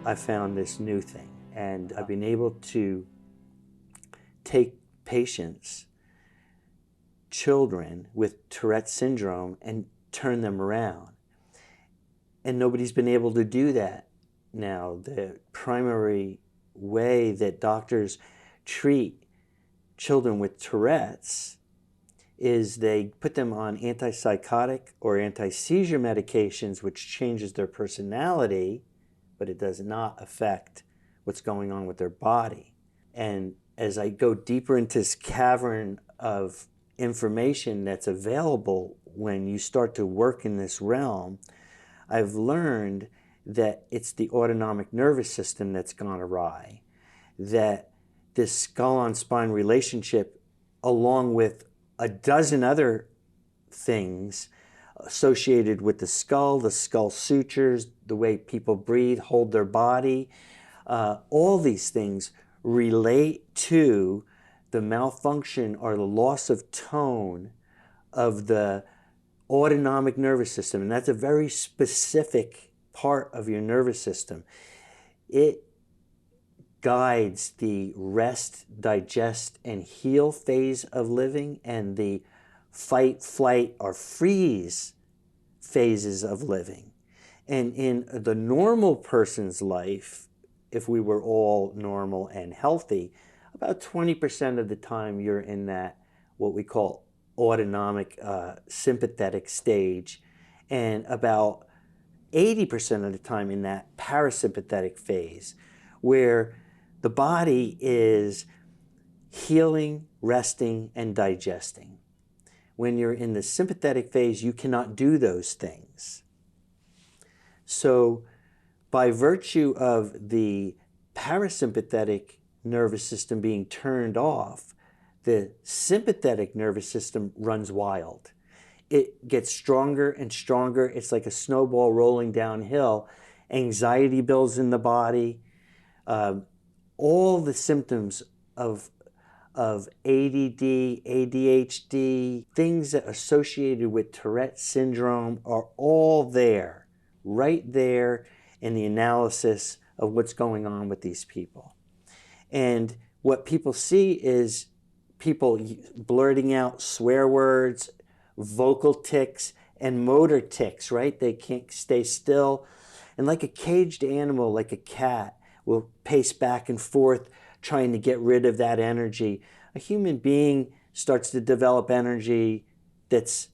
I found this new thing, and I've been able to take patients, children with Tourette syndrome, and turn them around. And nobody's been able to do that now. The primary way that doctors treat children with Tourette's is they put them on antipsychotic or anti-seizure medications, which changes their personality, but it does not affect what's going on with their body. And as I go deeper into this cavern of information that's available when you start to work in this realm, I've learned that it's the autonomic nervous system that's gone awry, that this skull on spine relationship, along with a dozen other things associated with the skull sutures, the way people breathe, hold their body, all these things relate to the malfunction or the loss of tone of the autonomic nervous system. And that's a very specific part of your nervous system. It guides the rest, digest, and heal phase of living and the fight, flight, or freeze phases of living. And in the normal person's life, if we were all normal and healthy, about 20% of the time you're in that, what we call autonomic sympathetic stage, and about 80% of the time in that parasympathetic phase, where the body is healing, resting, and digesting. When you're in the sympathetic phase, you cannot do those things. So by virtue of the parasympathetic nervous system being turned off, the sympathetic nervous system runs wild. It gets stronger and stronger. It's like a snowball rolling downhill. Anxiety builds in the body. All the symptoms of ADD, ADHD, things that are associated with Tourette syndrome are all there, right there in the analysis of what's going on with these people. And what people see is people blurting out swear words, vocal tics, and motor tics, right? They can't stay still. And like a caged animal, like a cat, will pace back and forth trying to get rid of that energy. A human being starts to develop energy that's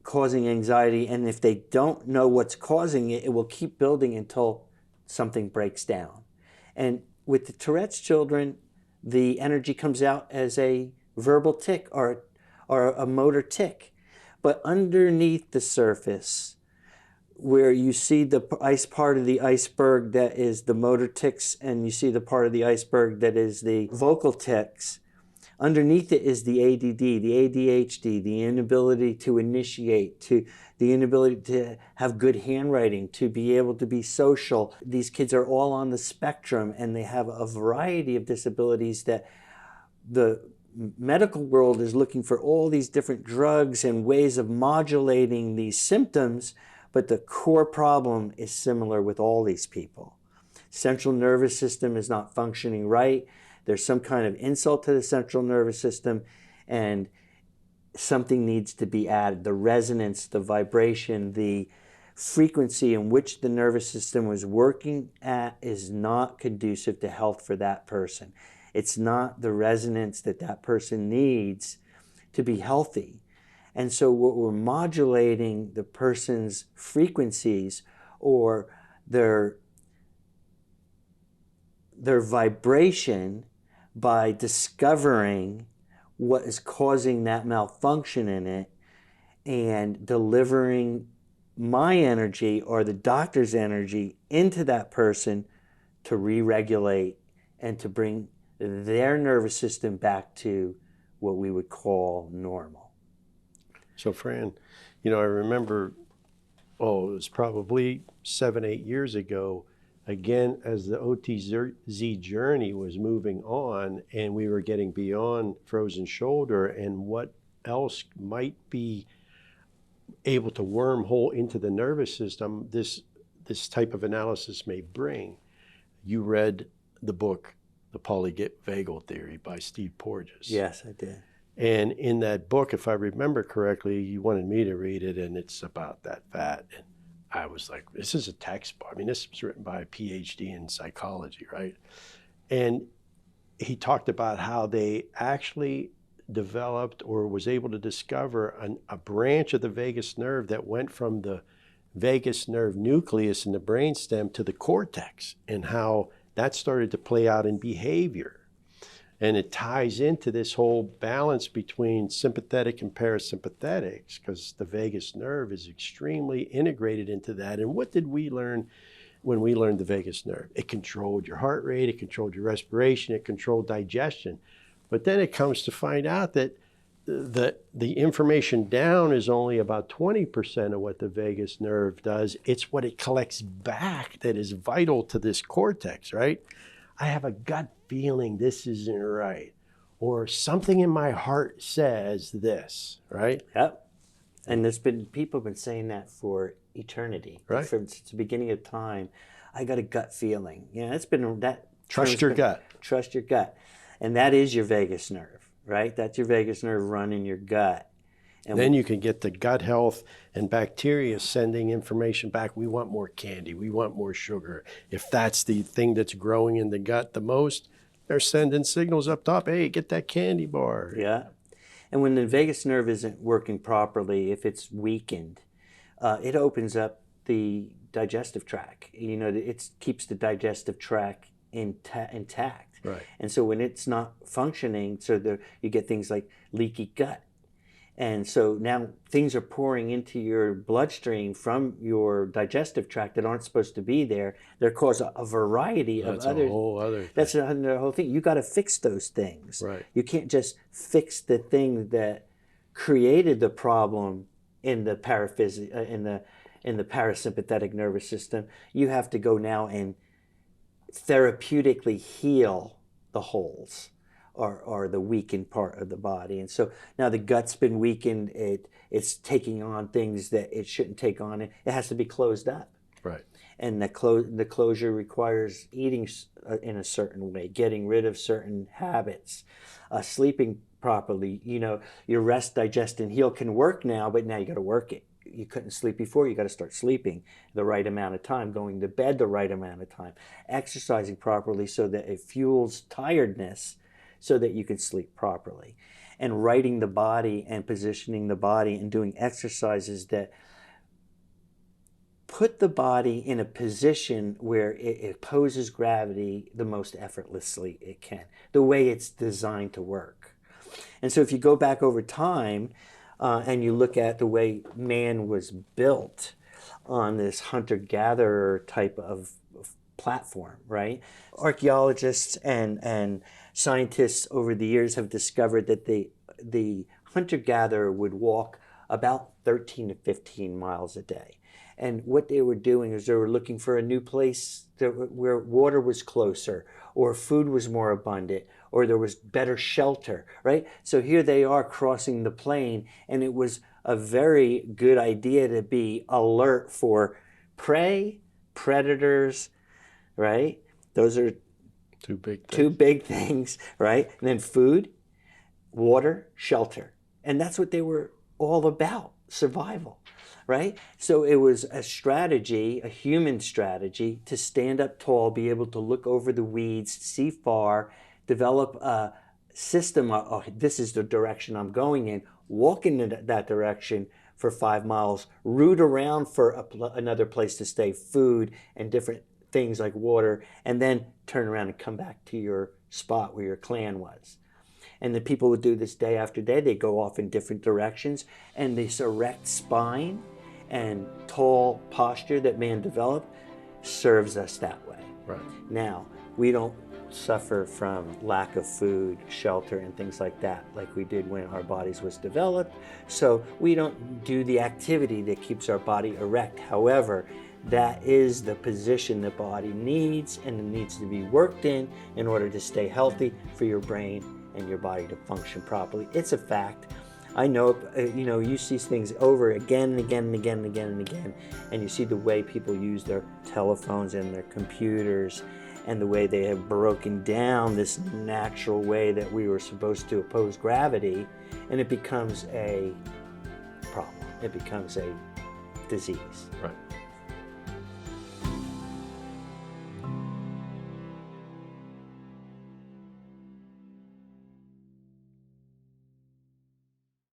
causing anxiety, and if they don't know what's causing it, it will keep building until something breaks down. And with the Tourette's children, the energy comes out as a verbal tic or a motor tic. But underneath the surface, where you see the part of the iceberg that is the motor tics, and you see the part of the iceberg that is the vocal tics, underneath it is the ADD, the ADHD, the inability to initiate, the inability to have good handwriting, to be able to be social. These kids are all on the spectrum, and they have a variety of disabilities that the medical world is looking for all these different drugs and ways of modulating these symptoms, but the core problem is similar with all these people. Central nervous system is not functioning right. There's some kind of insult to the central nervous system, and something needs to be added. The resonance, the vibration, the frequency in which the nervous system was working at is not conducive to health for that person. It's not the resonance that that person needs to be healthy. And so what we're modulating the person's frequencies or their vibration by discovering what is causing that malfunction in it and delivering my energy or the doctor's energy into that person to re-regulate and to bring their nervous system back to what we would call normal. So Fran, I remember, it was probably 7, 8 years ago, again, as the OTZ journey was moving on and we were getting beyond frozen shoulder and what else might be able to wormhole into the nervous system this type of analysis may bring. you read the book, The Polyvagal Theory by Steve Porges. Yes, I did. And in that book, if I remember correctly, you wanted me to read it, and it's about that fat. And I was like, this is a textbook. I mean, this was written by a PhD in psychology, right? And he talked about how they actually developed or was able to discover a branch of the vagus nerve that went from the vagus nerve nucleus in the brainstem to the cortex, and how that started to play out in behavior. And it ties into this whole balance between sympathetic and parasympathetics, because the vagus nerve is extremely integrated into that. And what did we learn when we learned the vagus nerve? It controlled your heart rate, it controlled your respiration, it controlled digestion. But then it comes to find out that the information down is only about 20% of what the vagus nerve does. It's what it collects back that is vital to this cortex, right? I have a gut feeling this isn't right, or something in my heart says this, right? Yep. And people have been saying that for eternity, right? Since the beginning of time. I got a gut feeling. Yeah, it's been that. Trust your gut. Trust your gut, and that is your vagus nerve, right? That's your vagus nerve running your gut. And then you can get the gut health and bacteria sending information back. We want more candy. We want more sugar. If that's the thing that's growing in the gut the most, they're sending signals up top. Hey, get that candy bar. Yeah. And when the vagus nerve isn't working properly, if it's weakened, it opens up the digestive tract. You know, it keeps the digestive tract intact. Right. And so when it's not functioning, you get things like leaky gut. And so now things are pouring into your bloodstream from your digestive tract that aren't supposed to be there. They're causing a variety of other. That's a whole other thing. That's another whole thing. You got to fix those things. Right. You can't just fix the thing that created the problem in the in the parasympathetic nervous system. You have to go now and therapeutically heal the holes. Or the weakened part of the body. And so now the gut's been weakened, it's taking on things that it shouldn't take on. It has to be closed up. Right. And the closure requires eating in a certain way, getting rid of certain habits, sleeping properly. You know, your rest, digest, and heal can work now, but now you got to work it. You couldn't sleep before, you got to start sleeping the right amount of time, going to bed the right amount of time, exercising properly so that it fuels tiredness, so that you can sleep properly, and righting the body and positioning the body and doing exercises that put the body in a position where it opposes gravity the most effortlessly it can, the way it's designed to work. And so if you go back over time and you look at the way man was built on this hunter-gatherer type of platform, right? Archaeologists and scientists over the years have discovered that the hunter-gatherer would walk about 13 to 15 miles a day. And what they were doing is they were looking for a new place where water was closer, or food was more abundant, or there was better shelter, right? So here they are crossing the plain, and it was a very good idea to be alert for prey, predators, right? Those are two big things, right? And then food, water, shelter. And that's what they were all about, survival, right? So it was a strategy, a human strategy, to stand up tall, be able to look over the weeds, see far, develop a system of, this is the direction I'm going in, walk in that direction for 5 miles, route around for another place to stay, food and different things like water, and then turn around and come back to your spot where your clan was. And the people would do this day after day. They go off in different directions, and this erect spine and tall posture that man developed serves us that way. Right. Now, we don't suffer from lack of food, shelter, and things like that like we did when our bodies was developed. So we don't do the activity that keeps our body erect. However, that is the position the body needs, and it needs to be worked in order to stay healthy for your brain and your body to function properly. It's a fact. I know, you see things over again and again and again and again and again, and you see the way people use their telephones and their computers, and the way they have broken down this natural way that we were supposed to oppose gravity, and it becomes a problem. It becomes a disease. Right.